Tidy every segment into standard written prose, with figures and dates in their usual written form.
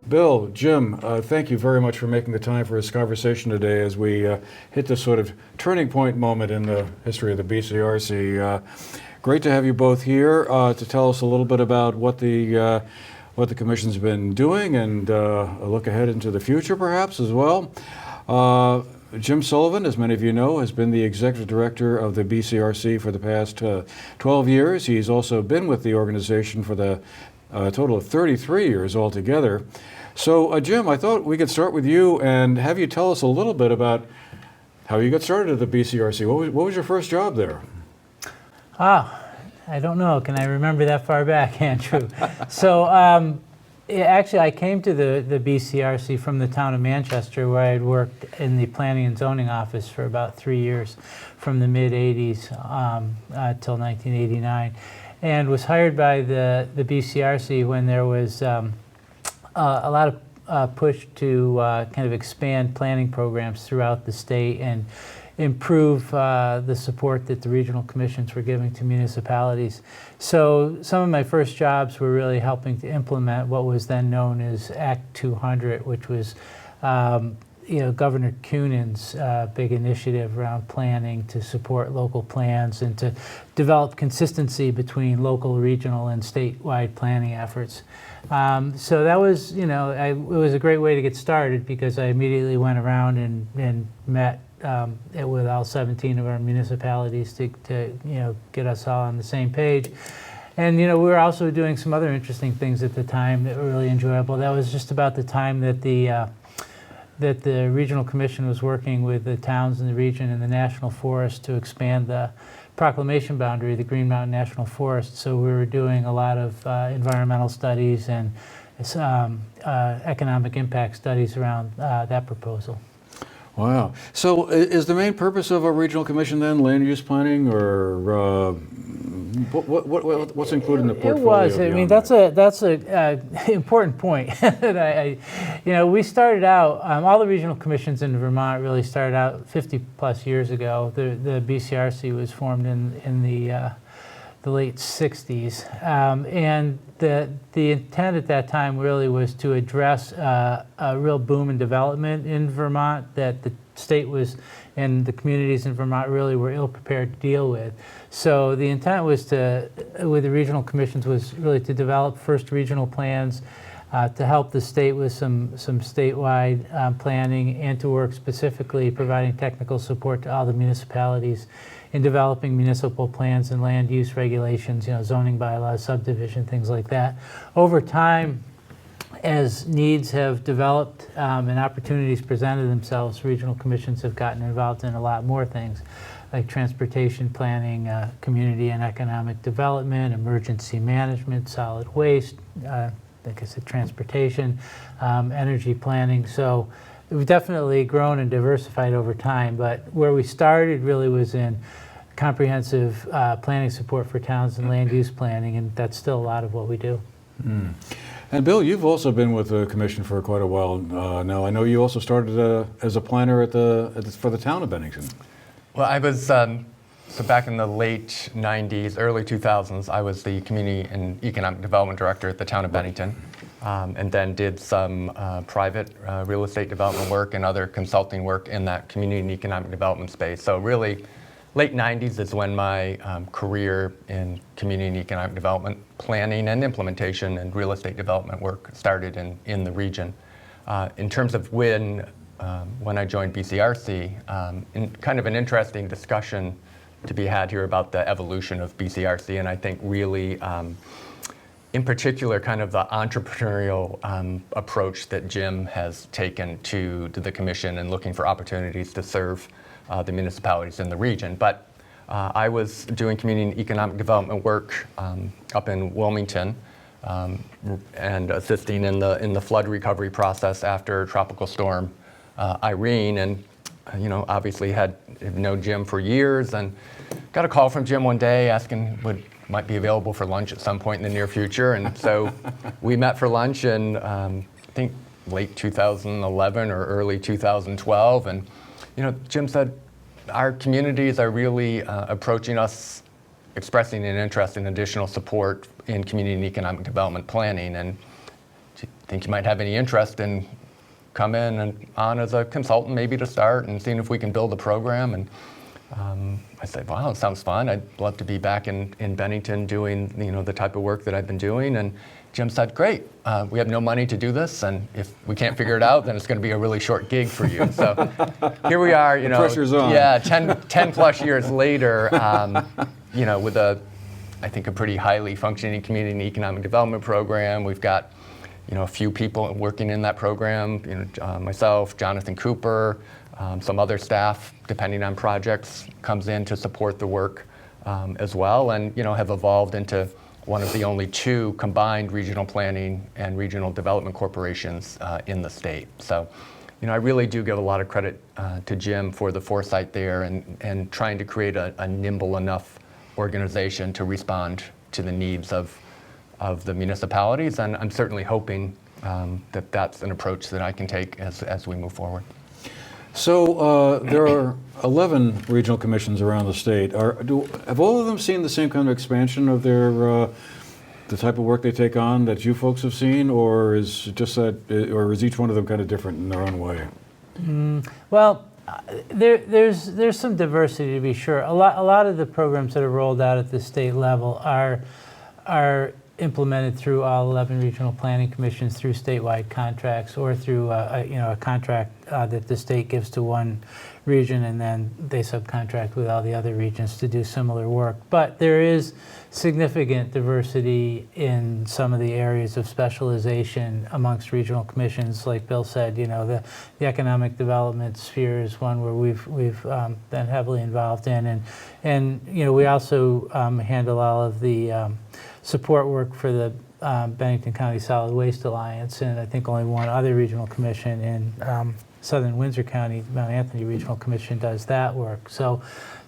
Bill, Jim, thank you very much for making the time for this conversation today as we hit this sort of turning point moment in the history of the BCRC. Great to have you both here to tell us a little bit about what the Commission's been doing and a look ahead into the future perhaps as well. Jim Sullivan, as many of you know, has been the Executive Director of the BCRC for the past 12 years. He's also been with the organization for the total of 33 years altogether. So, Jim, I thought we could start with you and have you tell us a little bit about how you got started at the BCRC. What was your first job there? I don't know. Can I remember that far back, Andrew? So, actually, I came to the BCRC from the town of Manchester, where I had worked in the Planning and Zoning Office for about 3 years, from the mid-'80s till 1989. And was hired by the BCRC when there was a lot of push to kind of expand planning programs throughout the state and improve the support that the regional commissions were giving to municipalities. So some of my first jobs were really helping to implement what was then known as Act 200, which was Governor Cunin's big initiative around planning to support local plans and to develop consistency between local, regional, and statewide planning efforts. So that was, it was a great way to get started because I immediately went around and met with all 17 of our municipalities to get us all on the same page. And we were also doing some other interesting things at the time that were really enjoyable. That was just about the time that the Regional Commission was working with the towns in the region and the National Forest to expand the proclamation boundary, the Green Mountain National Forest. So we were doing a lot of environmental studies and economic impact studies around that proposal. Wow. So is the main purpose of a regional commission then land use planning, or what's included in the portfolio? It was. I mean, that's a important point. That we started out. All the regional commissions in Vermont really started out 50 plus years ago. The BCRC was formed in the late 60s, and the intent at that time really was to address a real boom in development in Vermont that the state was and the communities in Vermont really were ill prepared to deal with. So the intent was with the regional commissions, was really to develop first regional plans to help the state with some statewide planning, and to work specifically providing technical support to all the municipalities in developing municipal plans and land use regulations, zoning bylaws, subdivision, things like that. Over time, as needs have developed and opportunities presented themselves, regional commissions have gotten involved in a lot more things, like transportation planning, community and economic development, emergency management, solid waste, like I said, transportation, energy planning. So we've definitely grown and diversified over time, but where we started really was in comprehensive planning support for towns and land use planning, and that's still a lot of what we do. Mm. And Bill, you've also been with the commission for quite a while now. I know you also started as a planner for the town of Bennington. Well, I was, so back in the late 90s, early 2000s, I was the Community and Economic Development Director at the town of Bennington, and then did some private real estate development work and other consulting work in that community and economic development space. So really, late 90s is when my career in community and economic development planning and implementation and real estate development work started in the region. In terms of when I joined BCRC, in kind of an interesting discussion to be had here about the evolution of BCRC, and I think really, in particular, kind of the entrepreneurial approach that Jim has taken to the commission and looking for opportunities to serve the municipalities in the region. But I was doing community and economic development work up in Wilmington and assisting in the flood recovery process after Tropical Storm Irene, and obviously had known Jim for years, and got a call from Jim one day asking might be available for lunch at some point in the near future, and so we met for lunch in I think late 2011 or early 2012, and Jim said, our communities are really approaching us, expressing an interest in additional support in community and economic development planning. And do you think you might have any interest in come in and on as a consultant maybe to start and seeing if we can build a program? And I said, wow, it sounds fun. I'd love to be back in Bennington doing the type of work that I've been doing. And Jim said, great, we have no money to do this, and if we can't figure it out, then it's going to be a really short gig for you. So here we are, The pressure's on. Yeah, 10 plus years later, with I think a pretty highly functioning community and economic development program. We've got a few people working in that program, myself, Jonathan Cooper, some other staff, depending on projects, comes in to support the work as well, and have evolved into one of the only 2 combined regional planning and regional development corporations in the state. So, I really do give a lot of credit to Jim for the foresight there and trying to create a nimble enough organization to respond to the needs of the municipalities. And I'm certainly hoping that that's an approach that I can take as we move forward. So there are 11 regional commissions around the state. Have all of them seen the same kind of expansion of their the type of work they take on that you folks have seen, or is it just that, or is each one of them kind of different in their own way? Well, there's some diversity, to be sure. A lot of the programs that are rolled out at the state level are implemented through all 11 regional planning commissions through statewide contracts, or through a contract that the state gives to one region, and then they subcontract with all the other regions to do similar work. But there is significant diversity in some of the areas of specialization amongst regional commissions. Like Bill said, the economic development sphere is one where we've been heavily involved in, and we also handle all of the support work for the Bennington County Solid Waste Alliance, and I think only one other regional commission in Southern Windsor County, Mount Anthony Regional Commission, does that work. So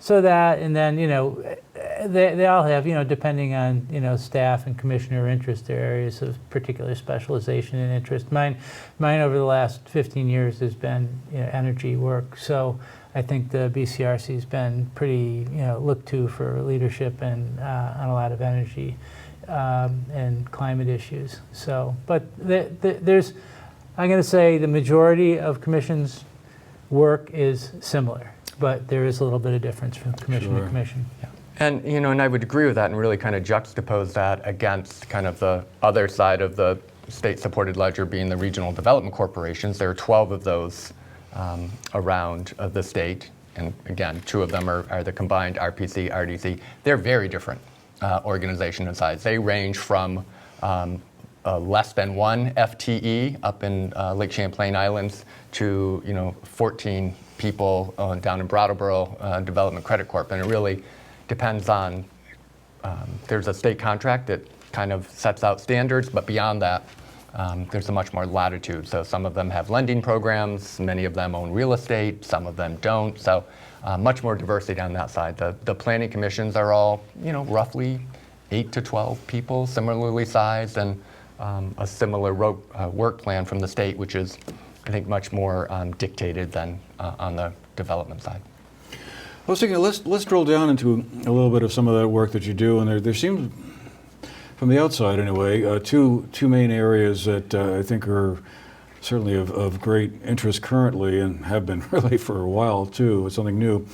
that, and then they all have, depending on staff and commissioner interest, their areas of particular specialization and interest. Mine over the last 15 years has been energy work. So I think the BCRC has been pretty looked to for leadership and on a lot of energy and climate issues. So, but there's, I'm going to say the majority of commissions' work is similar, but there is a little bit of difference from commission to commission. Yeah. And and I would agree with that, and really kind of juxtapose that against kind of the other side of the state-supported ledger, being the regional development corporations. There are 12 of those around the state, and again, 2 of them are the combined RPC, RDC. They're very different organization and size. They range from less than 1 FTE up in Lake Champlain Islands to 14 people down in Brattleboro Development Credit Corp. And it really depends on, there's a state contract that kind of sets out standards, but beyond that, there's a much more latitude. So some of them have lending programs, many of them own real estate, some of them don't. So much more diversity on that side. The planning commissions are all, roughly 8 to 12 people, similarly sized, and a similar work plan from the state, which is, I think, much more dictated than on the development side. I was thinking, let's drill down into a little bit of some of that work that you do, and there seems, from the outside anyway, two main areas that I think are certainly of great interest currently, and have been really for a while too. It's something new.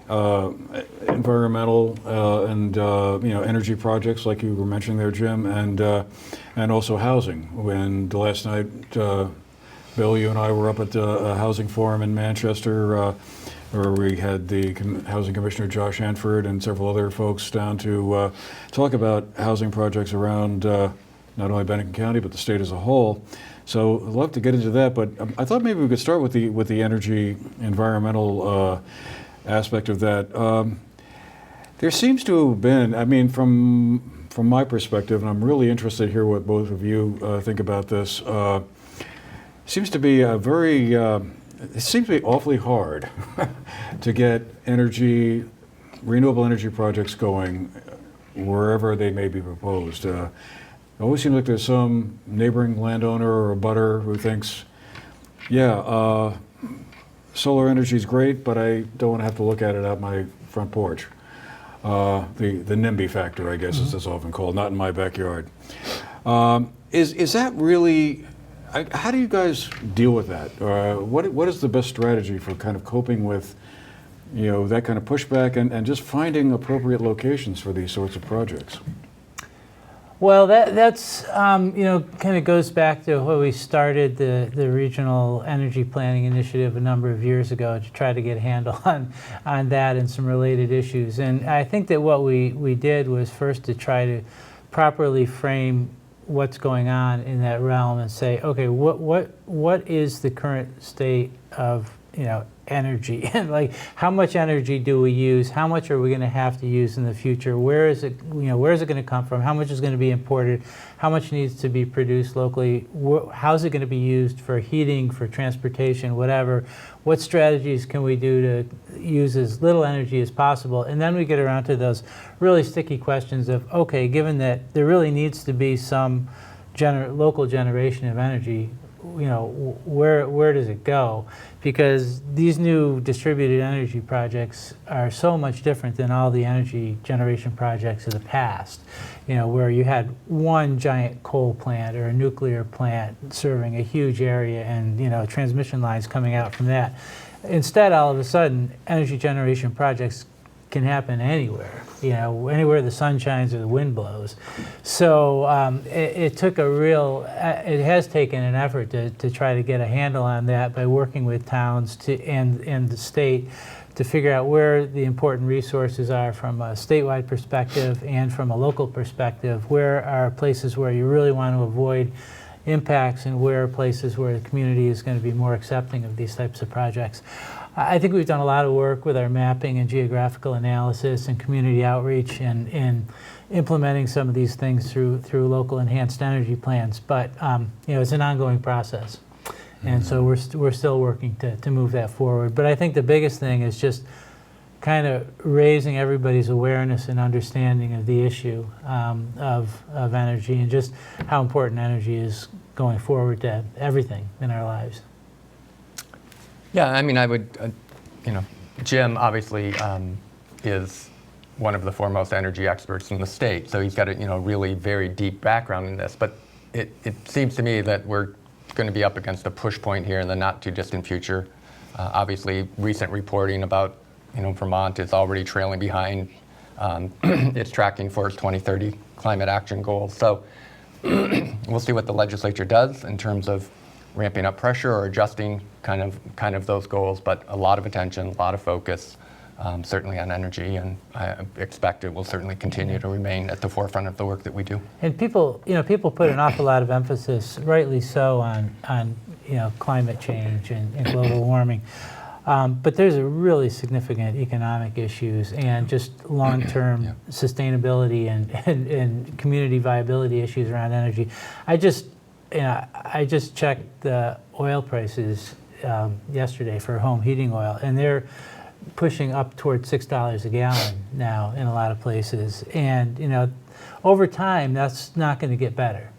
Environmental and energy projects, like you were mentioning there, Jim, and also housing. When the last night, Bill, you and I were up at the housing forum in Manchester, where we had the Housing Commissioner Josh Hanford and several other folks down to talk about housing projects around not only Bennington County but the state as a whole. So I'd love to get into that, but I thought maybe we could start with the energy environmental aspect of that. There seems to have been, I mean, from my perspective, and I'm really interested to hear what both of you think about this, seems to be a very, it seems to be awfully hard to get renewable energy projects going wherever they may be proposed. It always seems like there's some neighboring landowner or a butter who thinks, yeah, solar energy is great, but I don't want to have to look at it out my front porch. The NIMBY factor, I guess, as it's often called, not in my backyard. Is that really, how do you guys deal with that? What is the best strategy for kind of coping with, that kind of pushback and just finding appropriate locations for these sorts of projects? Well, that's kind of goes back to when we started the Regional Energy Planning Initiative a number of years ago to try to get a handle on that and some related issues. And I think that what we did was first to try to properly frame what's going on in that realm and say, okay, what is the current state of energy? And like, how much energy do we use? How much are we going to have to use in the future? Where is it going to come from? How much is going to be imported? How much needs to be produced locally? How's it going to be used for heating, for transportation, whatever? What strategies can we do to use as little energy as possible? And then we get around to those really sticky questions of, okay, given that there really needs to be some local generation of energy, where does it go? Because these new distributed energy projects are so much different than all the energy generation projects of the past, where you had one giant coal plant or a nuclear plant serving a huge area and, transmission lines coming out from that. Instead, all of a sudden, energy generation projects can happen anywhere, anywhere the sun shines or the wind blows. So it took it has taken an effort to try to get a handle on that by working with towns and the state to figure out where the important resources are from a statewide perspective and from a local perspective. Where are places where you really want to avoid impacts and where are places where the community is going to be more accepting of these types of projects. I think we've done a lot of work with our mapping and geographical analysis and community outreach and implementing some of these things through local enhanced energy plans. But it's an ongoing process, and so we're still working to move that forward. But I think the biggest thing is just kind of raising everybody's awareness and understanding of the issue of energy and just how important energy is going forward to everything in our lives. Yeah, I mean, I would, Jim obviously is one of the foremost energy experts in the state, so he's got a really very deep background in this. But it seems to me that we're going to be up against a push point here in the not too distant future. Obviously, recent reporting about Vermont is already trailing behind its tracking for its 2030 climate action goals. So we'll see what the legislature does in terms of ramping up pressure or adjusting kind of those goals, but a lot of attention, a lot of focus, certainly on energy, and I expect it will certainly continue to remain at the forefront of the work that we do. And people put an awful lot of emphasis, rightly so, on climate change and global warming. But there's a really significant economic issues and just long-term sustainability and community viability issues around energy. I just checked the oil prices yesterday for home heating oil, and they're pushing up toward $6 a gallon now in a lot of places. And over time, that's not going to get better.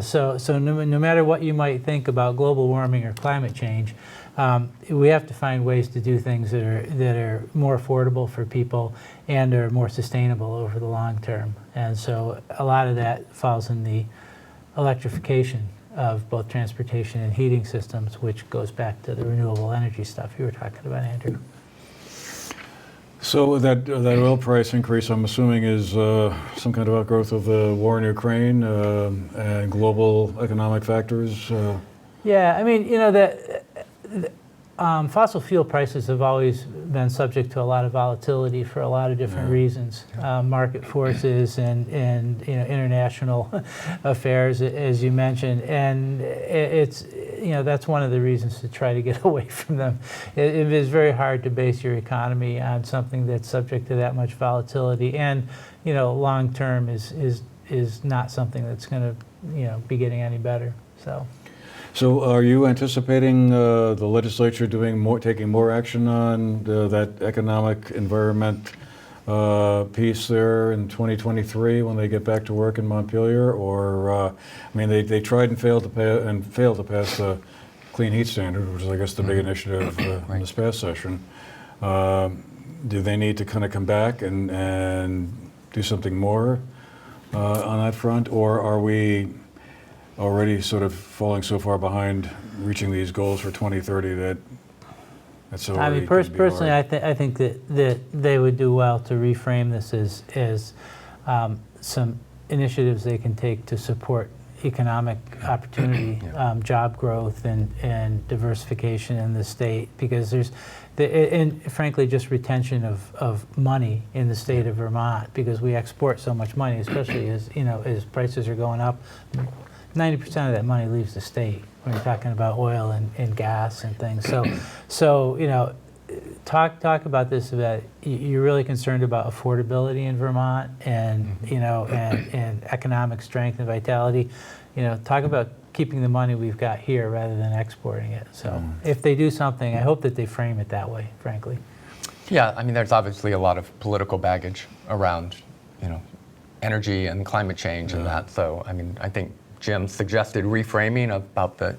So no matter what you might think about global warming or climate change, we have to find ways to do things that are more affordable for people and are more sustainable over the long term. And so a lot of that falls in the electrification of both transportation and heating systems, which goes back to the renewable energy stuff you were talking about, Andrew. So that oil price increase, I'm assuming, is some kind of outgrowth of the war in Ukraine and global economic factors? Yeah, I mean, fossil fuel prices have always been subject to a lot of volatility for a lot of different reasons, market forces and international affairs, as you mentioned, and it's that's one of the reasons to try to get away from them. It is very hard to base your economy on something that's subject to that much volatility, and long term is not something that's going to be getting any better. So are you anticipating the legislature taking more action on that economic environment piece there in 2023 when they get back to work in Montpelier? Or they tried and failed to pass the clean heat standard, which is, I guess, the big initiative in this past session. Do they need to kind of come back and do something more on that front, or are we already sort of falling so far behind reaching these goals for 2030 that that's already I mean, gonna be personally, hard. I think that they would do well to reframe this as some initiatives they can take to support economic opportunity, job growth, and diversification in the state, because there's, and frankly, just retention of money in the state of Vermont, because we export so much money, especially as, you know, as prices are going up. 90% of that money leaves the state when you're talking about oil and gas and things. So you know, talk about this, about you're really concerned about affordability in Vermont, and you know, and economic strength and vitality. You know, talk about keeping the money we've got here rather than exporting it. So if they do something, I hope that they frame it that way, frankly. Yeah, I mean, there's obviously a lot of political baggage around, you know, energy and climate change and that. So, I mean, I think Jim suggested reframing about the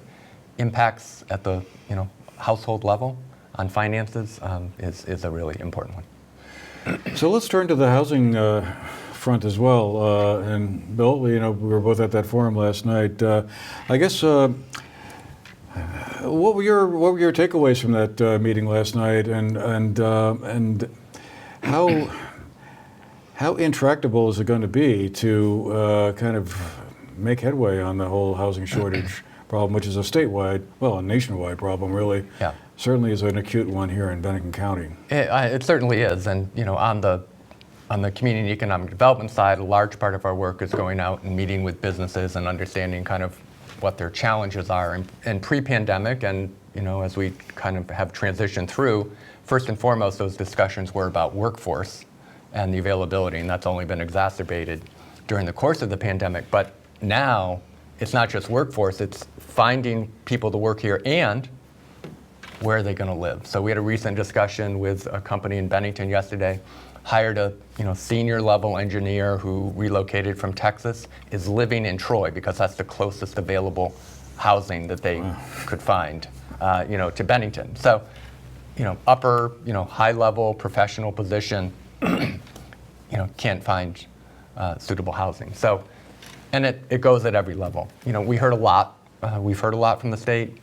impacts at the, you know, household level on finances is a really important one. So let's turn to the housing front as well. And Bill, you know, we were both at that forum last night. I guess what were your takeaways from that meeting last night, and how intractable is it going to be to kind of make headway on the whole housing shortage problem, which is a statewide, well, a nationwide problem, really. Yeah. Certainly is an acute one here in Bennington County. It certainly is, and you know, on the community and economic development side, a large part of our work is going out and meeting with businesses and understanding kind of what their challenges are. And pre-pandemic, and you know, as we kind of have transitioned through, first and foremost, those discussions were about workforce and the availability, and that's only been exacerbated during the course of the pandemic. But now, it's not just workforce, it's finding people to work here and where are they going to live. So we had a recent discussion with a company in Bennington yesterday, hired a senior level engineer who relocated from Texas, is living in Troy because that's the closest available housing that they could find to Bennington. So, you know, upper, high level professional position, can't find suitable housing. So, and it goes at every level. You know, we heard a lot. We've heard a lot from the state.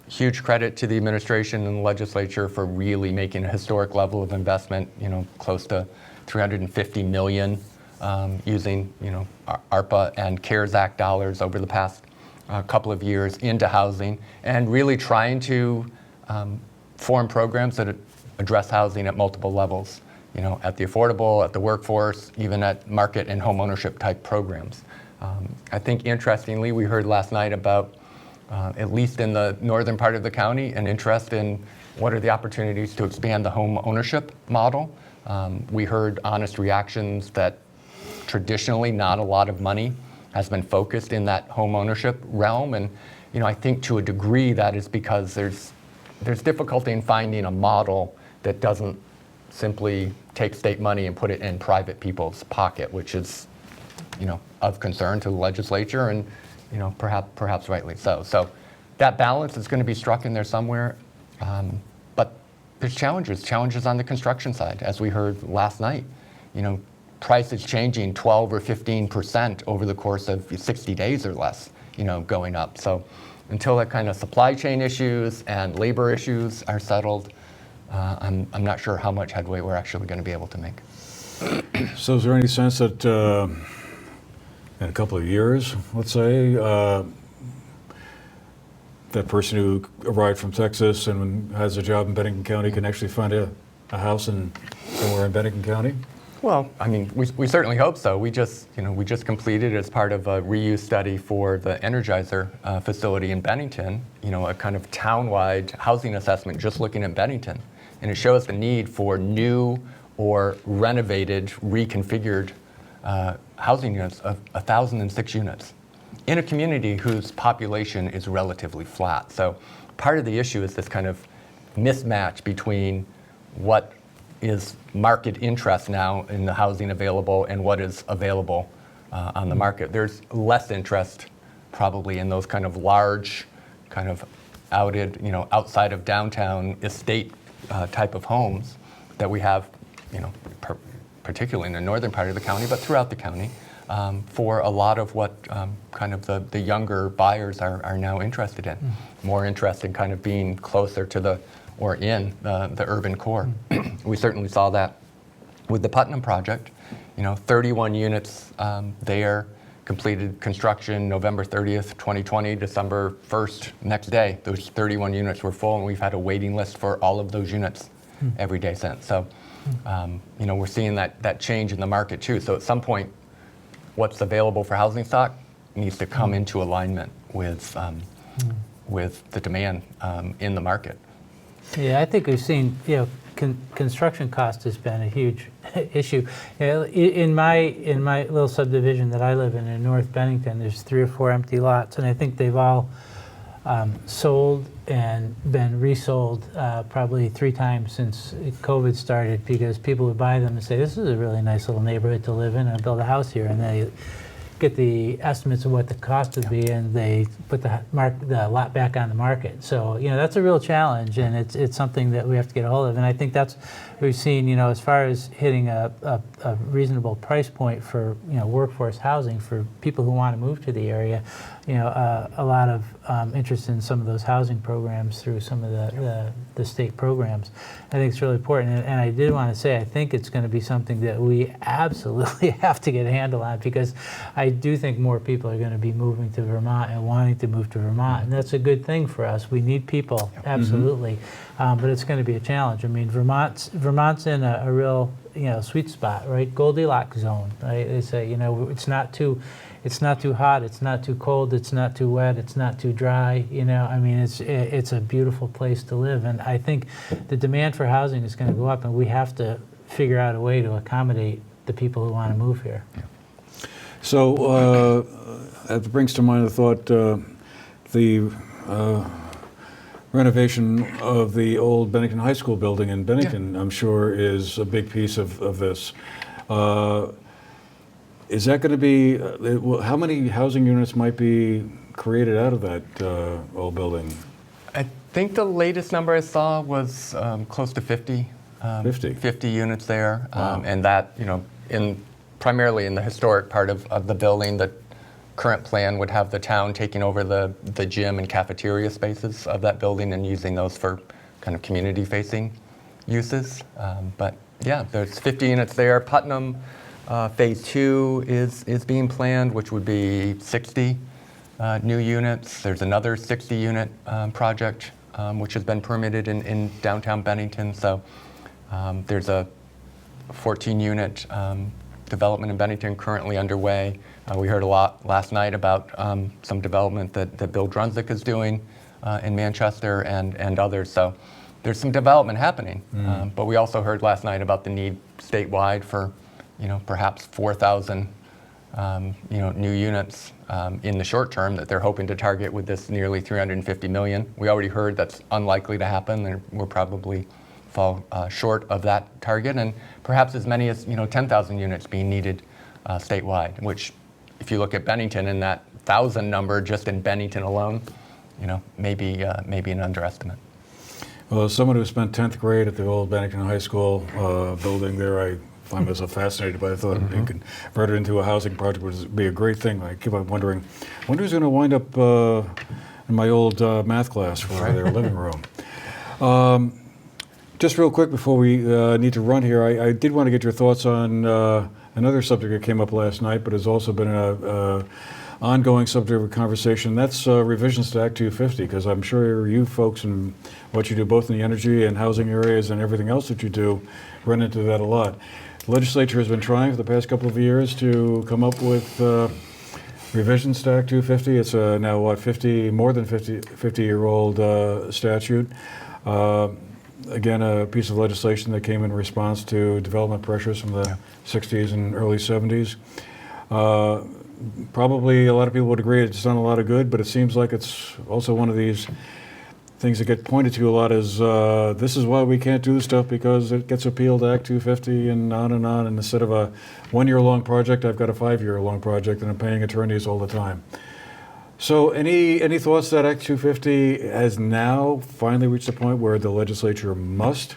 Huge credit to the administration and the legislature for really making a historic level of investment. You know, close to $350 million using ARPA and CARES Act dollars over the past couple of years into housing, and really trying to form programs that address housing at multiple levels. You know, at the affordable, at the workforce, even at market and home ownership type programs. I think interestingly, we heard last night about, at least in the northern part of the county, an interest in what are the opportunities to expand the home ownership model. We heard honest reactions that traditionally not a lot of money has been focused in that home ownership realm. And I think to a degree that is because there's difficulty in finding a model that doesn't simply take state money and put it in private people's pocket, which is of concern to the legislature, and perhaps rightly so. So that balance is going to be struck in there somewhere, but there's challenges on the construction side, as we heard last night. Prices changing 12 or 15% over the course of 60 days or less, going up. So until that kind of supply chain issues and labor issues are settled, I'm not sure how much headway we're actually going to be able to make. So is there any sense that in a couple of years, let's say, that person who arrived from Texas and has a job in Bennington County can actually find a house somewhere in Bennington County? Well, I mean, we certainly hope so. We just completed, as part of a reuse study for the Energizer facility in Bennington, a kind of town-wide housing assessment just looking at Bennington. And it shows the need for new or renovated, reconfigured housing units of 1,006 units in a community whose population is relatively flat. So part of the issue is this kind of mismatch between what is market interest now in the housing available and what is available on the market. There's less interest probably in those kind of large, kind of outside of downtown estate type of homes that we have, particularly in the northern part of the county, but throughout the county. for a lot of what kind of the younger buyers are now interested in. More interested in kind of being closer to the urban core. We certainly saw that with the Putnam project. 31 units there, completed construction November 30th, 2020, December 1st, next day. Those 31 units were full, and we've had a waiting list for all of those units every day since. So, we're seeing that change in the market too. So at some point, what's available for housing stock needs to come into alignment with the demand in the market. Yeah, I think we've seen, construction cost has been a huge issue. In my little subdivision that I live in North Bennington, there's 3 or 4 empty lots, and I think they've all sold and been resold probably 3 times since COVID started, because people would buy them and say, this is a really nice little neighborhood to live in, and build a house here, and they get the estimates of what the cost would be, and they put the lot back on the market. So that's a real challenge, and it's something that we have to get a hold of. And I think that's what we've seen. As far as hitting a reasonable price point for workforce housing for people who want to move to the area. A lot of interest in some of those housing programs through some of the state programs. I think it's really important. And I did want to say, I think it's going to be something that we absolutely have to get a handle on, because I do think more people are going to be moving to Vermont and wanting to move to Vermont. And that's a good thing for us. We need people, absolutely. But it's going to be a challenge. I mean, Vermont's in a real sweet spot, right? Goldilocks zone, right? They say, it's not too hot, it's not too cold, it's not too wet, it's not too dry. I mean, it's a beautiful place to live, and I think the demand for housing is going to go up, and we have to figure out a way to accommodate the people who want to move here. So that brings to mind the thought, the renovation of the old Bennington High School building in Bennington, I'm sure, is a big piece of this. Is that going to be, how many housing units might be created out of that old building? I think the latest number I saw was close to 50. 50 units there. Wow. And that, primarily in the historic part of the building. The current plan would have the town taking over the gym and cafeteria spaces of that building and using those for kind of community-facing uses. But yeah, there's 50 units there. Putnam Phase 2 is being planned, which would be 60 new units. There's another 60-unit project which has been permitted in downtown Bennington. So there's a 14-unit development in Bennington currently underway. We heard a lot last night about some development that Bill Drunzik is doing in Manchester and others. So there's some development happening. But we also heard last night about the need statewide for perhaps 4,000 new units in the short term that they're hoping to target with this nearly $350 million. We already heard that's unlikely to happen, and we'll probably fall short of that target, and perhaps as many as 10,000 units being needed statewide, which if you look at Bennington and that 1,000 number just in Bennington alone, maybe an underestimate. Well, as someone who spent 10th grade at the old Bennington High School building there, I find myself fascinated by the thought that you can convert it into a housing project would be a great thing. I keep on wondering, I wonder who's going to wind up in my old math class for their living room. Just real quick before we need to run here, I did want to get your thoughts on another subject that came up last night, but has also been an ongoing subject of conversation. That's revisions to Act 250, because I'm sure you folks and what you do both in the energy and housing areas and everything else that you do run into that a lot. The legislature has been trying for the past couple of years to come up with revisions to Act 250. It's now, more than 50-year-old statute. Again, a piece of legislation that came in response to development pressures from the 60s and early 70s. Probably a lot of people would agree it's done a lot of good, but it seems like it's also one of these things that get pointed to a lot as this is why we can't do stuff because it gets appealed to Act 250 and on. And instead of a one-year-long project, I've got a 5-year-long project and I'm paying attorneys all the time. So any thoughts that Act 250 has now finally reached a point where the legislature must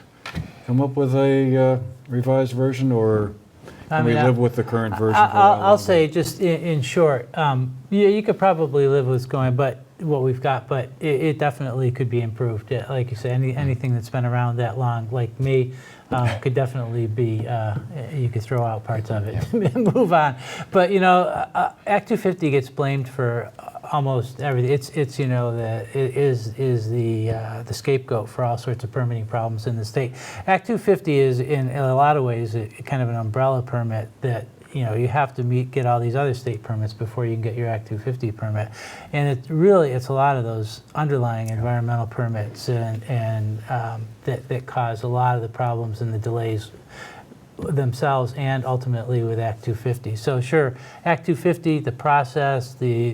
come up with a revised version, or Can we live with the current version? for a while I'll longer? say just in short, you could probably live with what's going, but what we've got, but it definitely could be improved. Like you said, anything that's been around that long, like me, could definitely be. You could throw out parts of it and move on. But Act 250 gets blamed for almost everything. It's it is the scapegoat for all sorts of permitting problems in the state. Act 250 is in a lot of ways kind of an umbrella permit that you have to get all these other state permits before you can get your Act 250 permit, and it's a lot of those underlying environmental permits and that cause a lot of the problems and the delays themselves and ultimately with Act 250. So sure, Act 250, the process, the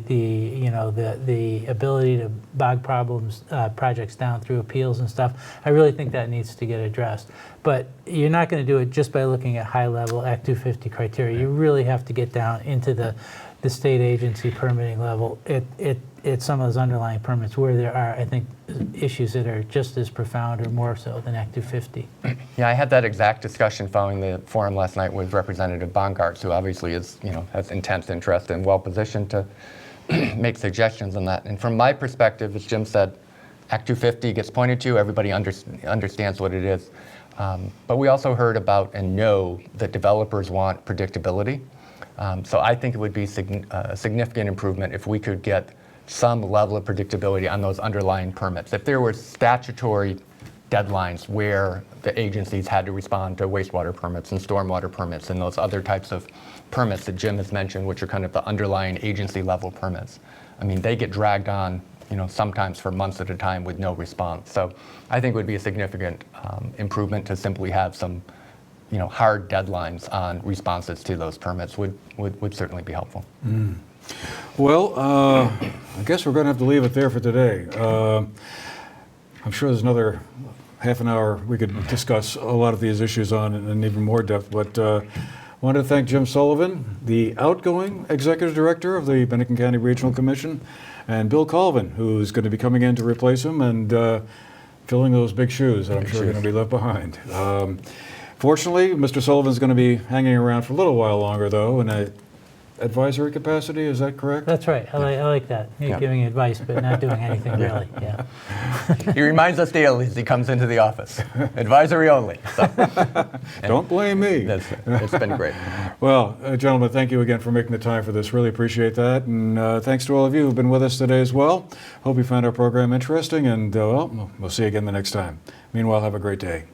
ability to bog projects down through appeals and stuff, I really think that needs to get addressed. But you're not going to do it just by looking at high-level Act 250 criteria. You really have to get down into the state agency permitting level at some of those underlying permits where there are, I think, issues that are just as profound or more so than Act 250. Yeah, I had that exact discussion following the forum last night with Representative Bongartz, who obviously has intense interest and well positioned to make suggestions on that. And from my perspective, as Jim said, Act 250 gets pointed to, everybody understands what it is. But we also heard about and know that developers want predictability. So I think it would be a significant improvement if we could get some level of predictability on those underlying permits. If there were statutory deadlines where the agencies had to respond to wastewater permits and stormwater permits and those other types of permits that Jim has mentioned, which are kind of the underlying agency level permits. I mean, they get dragged on, sometimes for months at a time with no response. So I think it would be a significant improvement to simply have some hard deadlines on responses to those permits would certainly be helpful. Mm. Well, I guess we're going to have to leave it there for today. I'm sure there's another half an hour we could discuss a lot of these issues on in even more depth, but I wanted to thank Jim Sullivan, the outgoing Executive Director of the Bennington County Regional Commission, and Bill Colvin, who's going to be coming in to replace him and filling those big shoes that I'm sure are going to be left behind. Fortunately, Mr. Sullivan's going to be hanging around for a little while longer, though, in an advisory capacity. Is that correct? That's right. I like that. You're giving advice, but not doing anything really. Yeah. He reminds us daily as he comes into the office. Advisory only. So. Don't blame me. It's been great. Well, gentlemen, thank you again for making the time for this. Really appreciate that. And thanks to all of you who've been with us today as well. Hope you found our program interesting, and we'll see you again the next time. Meanwhile, have a great day.